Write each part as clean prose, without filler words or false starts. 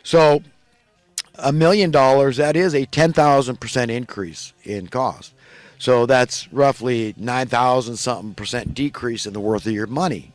So $1 million, that is a 10,000% increase in cost. So that's roughly 9,000 something percent decrease in the worth of your money.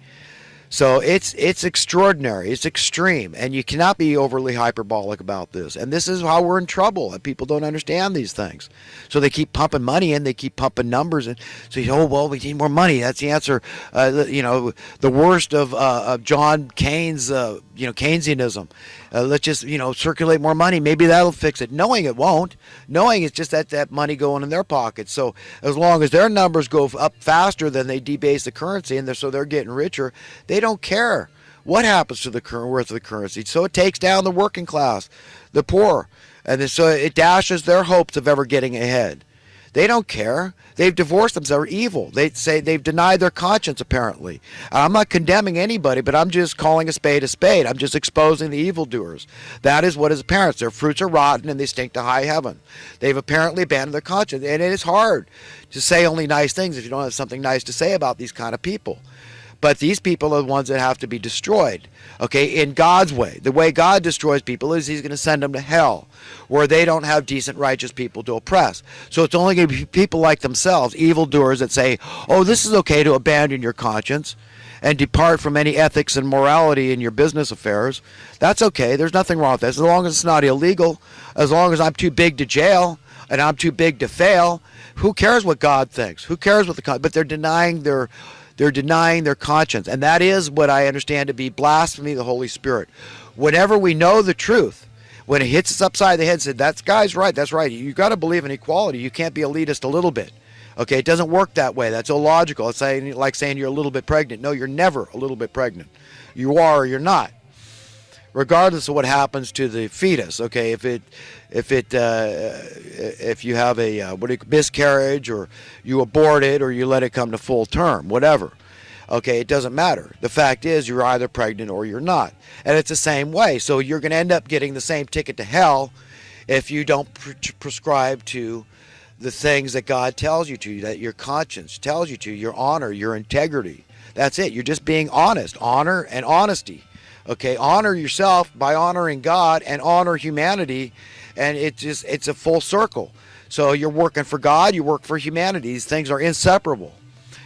So it's extraordinary. It's extreme, and you cannot be overly hyperbolic about this. And this is how we're in trouble. And people don't understand these things, so they keep pumping money in. They keep pumping numbers in. So well, we need more money. That's the answer. The worst of John Keynes, Keynesianism. Let's just circulate more money. Maybe that'll fix it. Knowing it won't. Knowing it's just that money going in their pockets. So as long as their numbers go up faster than they debase the currency, and so they're getting richer, they don't care what happens to the current worth of the currency. So it takes down the working class, the poor, and so it dashes their hopes of ever getting ahead. They don't care. They've divorced themselves. They're evil. They say they've denied their conscience, apparently. I'm not condemning anybody, but I'm just calling a spade a spade. I'm just exposing the evildoers. That is what is apparent. Their fruits are rotten and they stink to high heaven. They've apparently abandoned their conscience. And it is hard to say only nice things if you don't have something nice to say about these kind of people. But these people are the ones that have to be destroyed, okay, in God's way. The way God destroys people is he's going to send them to hell, where they don't have decent, righteous people to oppress. So it's only going to be people like themselves, evildoers, that say, oh, this is okay to abandon your conscience and depart from any ethics and morality in your business affairs. That's okay. There's nothing wrong with that. As long as it's not illegal, as long as I'm too big to jail and I'm too big to fail, who cares what God thinks? Who cares what but they're denying their conscience. And that is what I understand to be blasphemy of the Holy Spirit. Whenever we know the truth, when it hits us upside the head and said, that guy's right, that's right. You've got to believe in equality. You can't be elitist a little bit. Okay, it doesn't work that way. That's illogical. It's like saying you're a little bit pregnant. No, you're never a little bit pregnant. You are or you're not. Regardless of what happens to the fetus, okay, if you have a miscarriage, or you abort it, or you let it come to full term, whatever, okay, it doesn't matter. The fact is you're either pregnant or you're not, and it's the same way. So you're going to end up getting the same ticket to hell if you don't prescribe to the things that God tells you to, that your conscience tells you to, your honor, your integrity. That's it. You're just being honest. Honor and honesty. Okay, honor yourself by honoring God, and honor humanity, and it's a full circle. So you're working for God, you work for humanity. These things are inseparable.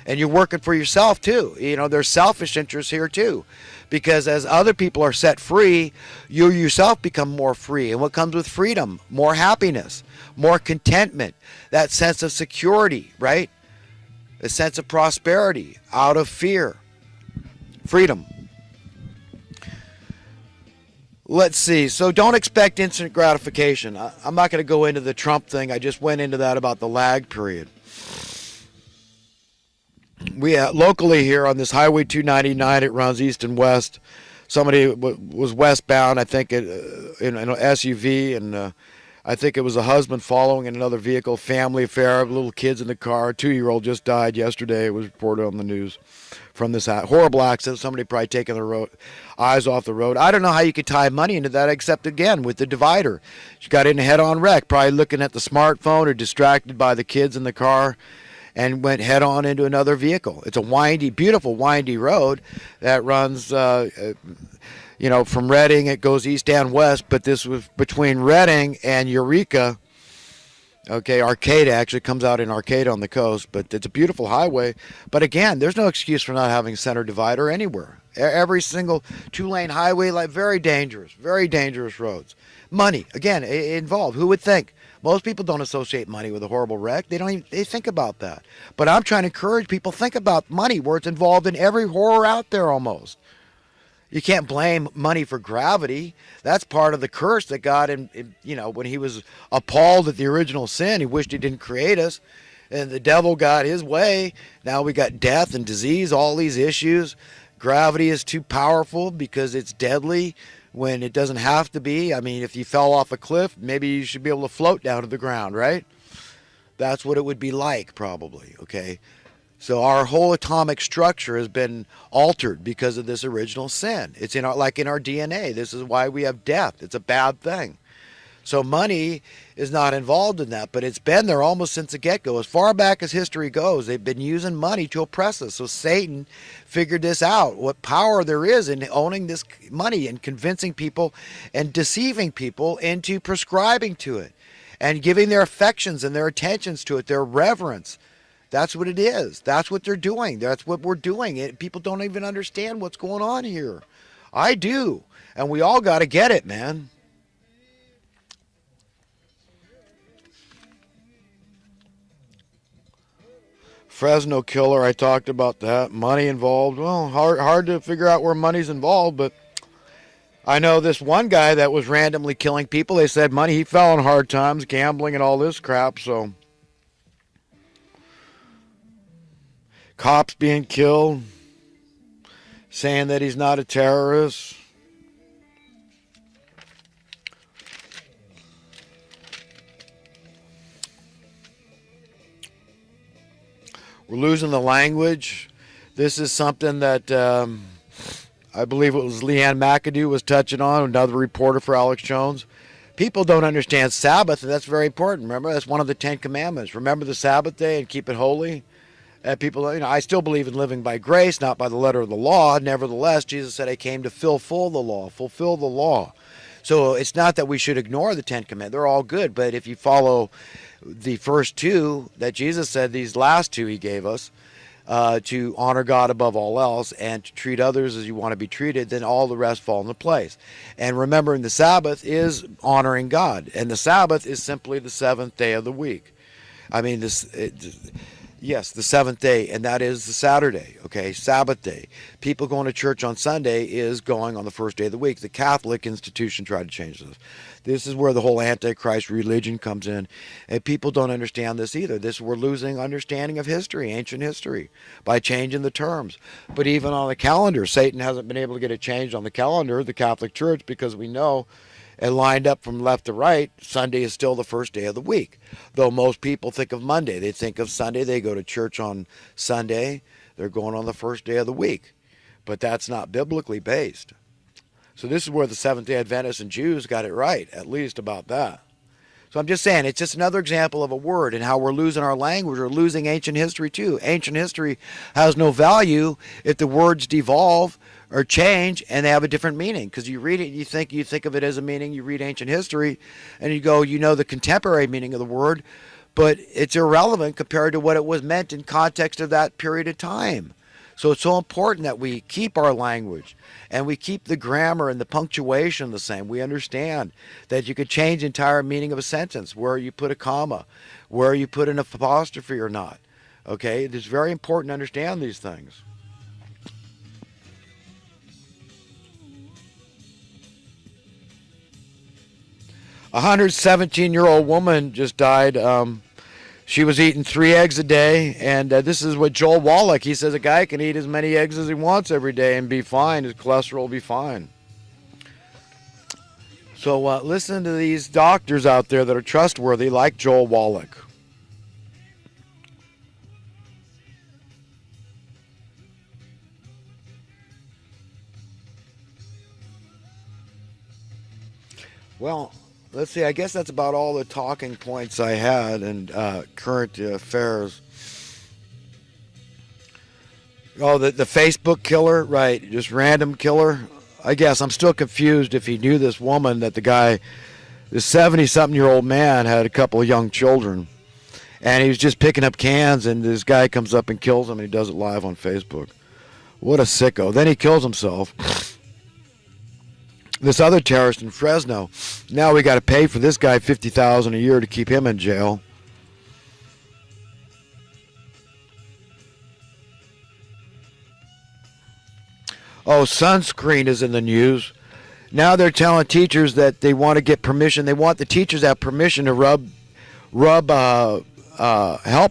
And you're working for yourself too. There's selfish interests here too. Because as other people are set free, you yourself become more free. And what comes with freedom? More happiness, more contentment, that sense of security, right? A sense of prosperity out of fear. Freedom. Let's see. So don't expect instant gratification. I'm not going to go into the Trump thing. I just went into that about the lag period. We locally here on this Highway 299, it runs east and west. Somebody was westbound, I think, in an SUV, and I think it was a husband following in another vehicle. Family affair, little kids in the car. A 2-year-old just died yesterday. It was reported on the news from this horrible accident. Somebody probably taking their eyes off the road. I don't know how you could tie money into that, except again with the divider. She got in a head-on wreck, probably looking at the smartphone or distracted by the kids in the car, and went head-on into another vehicle. It's a windy, beautiful windy road that runs, from Reading. It goes east and west, but this was between Reading and Eureka. Okay, Arcata actually comes out in Arcata on the coast, but it's a beautiful highway. But again, there's no excuse for not having a center divider anywhere. Every single 2-lane highway, very dangerous roads. Money, again, involved. Who would think? Most people don't associate money with a horrible wreck. They think about that. But I'm trying to encourage people to think about money, where it's involved in every horror out there almost. You can't blame money for gravity. That's part of the curse that God, when he was appalled at the original sin, he wished he didn't create us. And the devil got his way. Now we got death and disease, all these issues. Gravity is too powerful because it's deadly when it doesn't have to be. I mean, if you fell off a cliff, maybe you should be able to float down to the ground, right? That's what it would be like, probably, okay? So our whole atomic structure has been altered because of this original sin. It's in our DNA. This is why we have death. It's a bad thing. So money is not involved in that, but it's been there almost since the get-go. As far back as history goes, they've been using money to oppress us. So Satan figured this out, what power there is in owning this money and convincing people and deceiving people into prescribing to it and giving their affections and their attentions to it, their reverence. That's what it is. That's what they're doing. That's what we're doing. People don't even understand what's going on here. I do. And we all got to get it, man. Fresno killer, I talked about that. Money involved. Well, hard to figure out where money's involved, but I know this one guy that was randomly killing people. They said money, he fell in hard times, gambling and all this crap, so. Cops being killed, saying that he's not a terrorist. We're losing the language. This is something that I believe it was Leanne McAdoo was touching on, another reporter for Alex Jones. People don't understand Sabbath, and that's very important. Remember, that's one of the 10 Commandments. Remember the Sabbath day and keep it holy. People, I still believe in living by grace, not by the letter of the law. Nevertheless, Jesus said, I came to fulfill the law. So it's not that we should ignore the 10 Commandments. They're all good. But if you follow the first two that Jesus said, these last two he gave us, to honor God above all else and to treat others as you want to be treated, then all the rest fall into place. And remembering the Sabbath is honoring God. And the Sabbath is simply the seventh day of the week. I mean, yes, the seventh day, and that is the Saturday, okay, Sabbath day. People going to church on Sunday is going on the first day of the week. The Catholic institution tried to change this. This is where the whole Antichrist religion comes in, and people don't understand this either. We're losing understanding of history, ancient history, by changing the terms. But even on the calendar, Satan hasn't been able to get it changed on the calendar, the Catholic Church, because we know and lined up from left to right, Sunday is still the first day of the week. Though most people think of Monday. They think of Sunday. They go to church on Sunday. They're going on the first day of the week. But that's not biblically based. So this is where the Seventh-day Adventists and Jews got it right, at least about that. So I'm just saying, it's just another example of a word and how we're losing our language. We're losing ancient history too. Ancient history has no value if the words devolve or change and they have a different meaning. Because you read it, you think of it as a meaning. You read ancient history and you go, the contemporary meaning of the word, but it's irrelevant compared to what it was meant in context of that period of time. So it's so important that we keep our language and we keep the grammar and the punctuation the same. We understand that you could change the entire meaning of a sentence, where you put a comma, where you put an apostrophe or not. Okay, it's very important to understand these things. A 117-year-old woman just died. She was eating 3 eggs a day, and this is what Joel Wallach, he says a guy can eat as many eggs as he wants every day and be fine. His cholesterol will be fine. So listen to these doctors out there that are trustworthy, like Joel Wallach. Well, let's see, I guess that's about all the talking points I had and current affairs. Oh, the Facebook killer, right, just random killer. I guess I'm still confused if he knew this woman, that the guy, this 70-something-year-old man had a couple of young children. And he was just picking up cans, and this guy comes up and kills him, and he does it live on Facebook. What a sicko. Then he kills himself. This other terrorist in Fresno, now we got to pay for this guy $50,000 a year to keep him in jail. Oh, sunscreen is in the news. Now they're telling teachers that they want to get permission. They want the teachers to have permission to help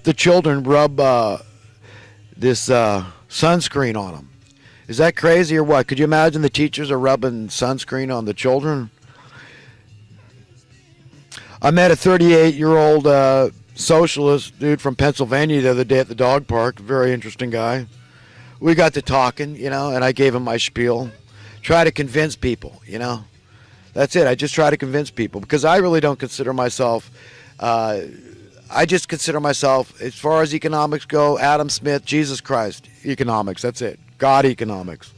the children rub this sunscreen on them. Is that crazy or what? Could you imagine the teachers are rubbing sunscreen on the children? I met a 38-year-old socialist dude from Pennsylvania the other day at the dog park. Very interesting guy. We got to talking, and I gave him my spiel. Try to convince people, That's it. I just try to convince people because I really don't consider myself. I just consider myself, as far as economics go, Adam Smith, Jesus Christ economics. That's it. God economics.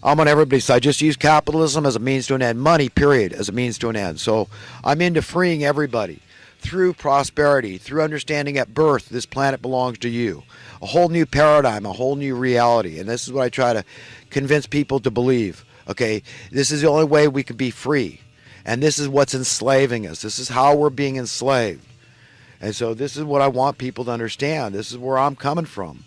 I'm on everybody's side. Just use capitalism as a means to an end. Money, period, as a means to an end. So I'm into freeing everybody through prosperity, through understanding at birth this planet belongs to you. A whole new paradigm, a whole new reality. And this is what I try to convince people to believe. Okay, this is the only way we can be free. And this is what's enslaving us. This is how we're being enslaved. And so this is what I want people to understand. This is where I'm coming from.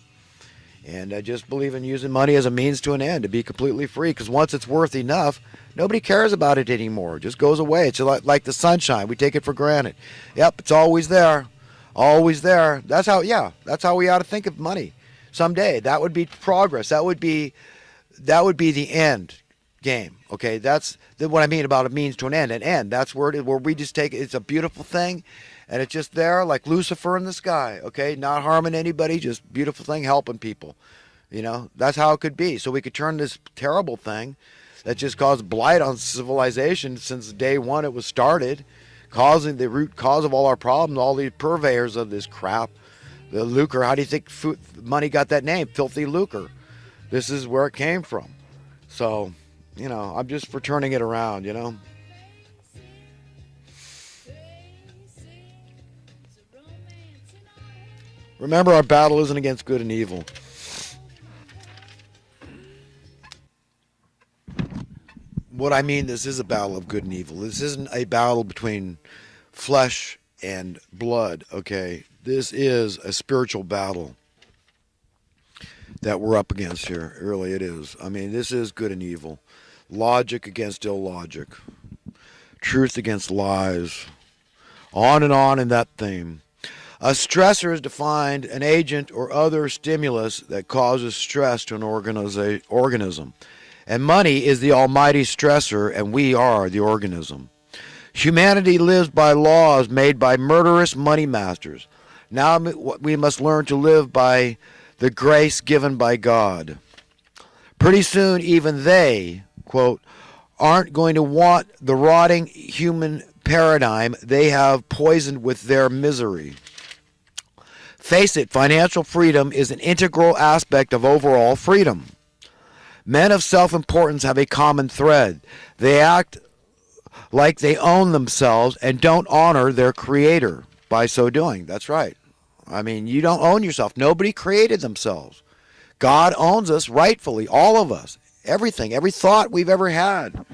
And I just believe in using money as a means to an end, to be completely free. Because once it's worth enough, nobody cares about it anymore. It just goes away. It's like the sunshine. We take it for granted. Yep, it's always there. Always there. That's how we ought to think of money. Someday, that would be progress. That would be the end game. Okay, that's what I mean about a means to an end. An end. That's where we just take it. It's a beautiful thing. And it's just there like Lucifer in the sky, okay? Not harming anybody, just beautiful thing, helping people. You know, that's how it could be. So we could turn this terrible thing that just caused blight on civilization since day one it was started, causing the root cause of all our problems, all these purveyors of this crap. The lucre, how do you think money got that name? Filthy lucre. This is where it came from. So, you know, I'm just for turning it around, you know? Remember, our battle isn't against good and evil. What I mean, this is a battle of good and evil. This isn't a battle between flesh and blood, okay? This is a spiritual battle that we're up against here. Really, it is. I mean, this is good and evil. Logic against illogic. Truth against lies. On and on in that theme. A stressor is defined an agent or other stimulus that causes stress to an organism. And money is the almighty stressor, and we are the organism. Humanity lives by laws made by murderous money masters. Now we must learn to live by the grace given by God. Pretty soon, even they, quote, aren't going to want the rotting human paradigm they have poisoned with their misery. Face it, financial freedom is an integral aspect of overall freedom. Men of self-importance have a common thread. They act like they own themselves and don't honor their creator by so doing. That's right. I mean, you don't own yourself. Nobody created themselves. God owns us rightfully, all of us. Everything, every thought we've ever had.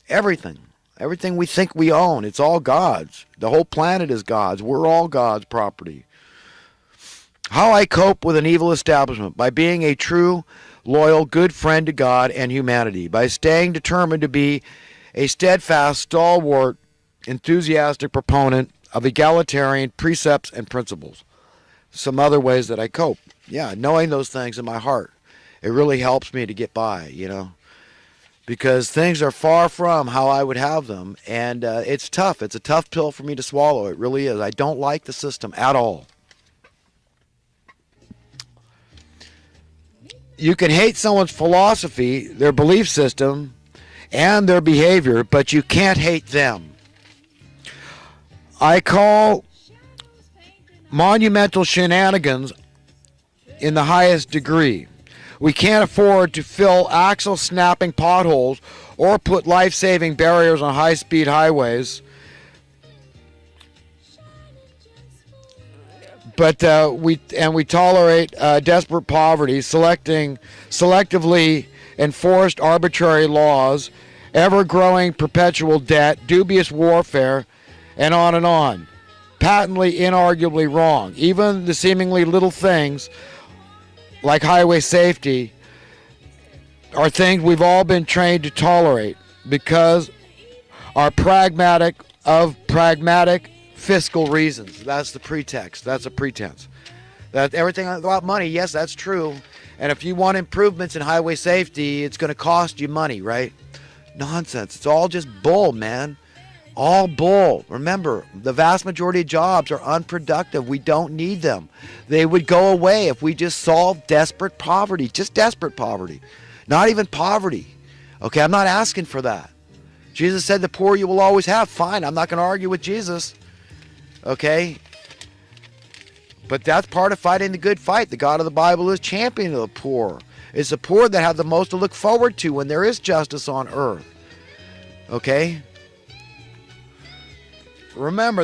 Everything. Everything we think we own, it's all God's. The whole planet is God's. We're all God's property. How I cope with an evil establishment: by being a true, loyal, good friend to God and humanity, by staying determined to be a steadfast, stalwart, enthusiastic proponent of egalitarian precepts and principles. Some other ways that I cope. Yeah, knowing those things in my heart. It really helps me to get by, you know, because things are far from how I would have them, and it's tough. It's a tough pill for me to swallow. It really is. I don't like the system at all. You can hate someone's philosophy, their belief system, and their behavior, but you can't hate them. I call monumental shenanigans in the highest degree. We can't afford to fill axle-snapping potholes or put life-saving barriers on high-speed highways. But we tolerate desperate poverty, selectively enforced arbitrary laws, ever-growing perpetual debt, dubious warfare, and on and on. Patently, inarguably wrong. Even the seemingly little things like highway safety are things we've all been trained to tolerate because are pragmatic fiscal reasons. That's the pretext. That's a pretense. That everything about money, yes, that's true. And if you want improvements in highway safety, it's going to cost you money, right? Nonsense. It's all just bull, man. All bull. Remember, the vast majority of jobs are unproductive. We don't need them. They would go away if we just solved desperate poverty. Just desperate poverty. Not even poverty. Okay, I'm not asking for that. Jesus said the poor you will always have. Fine, I'm not going to argue with Jesus. Okay? But that's part of fighting the good fight. The God of the Bible is champion of the poor. It's the poor that have the most to look forward to when there is justice on earth. Okay? Remember,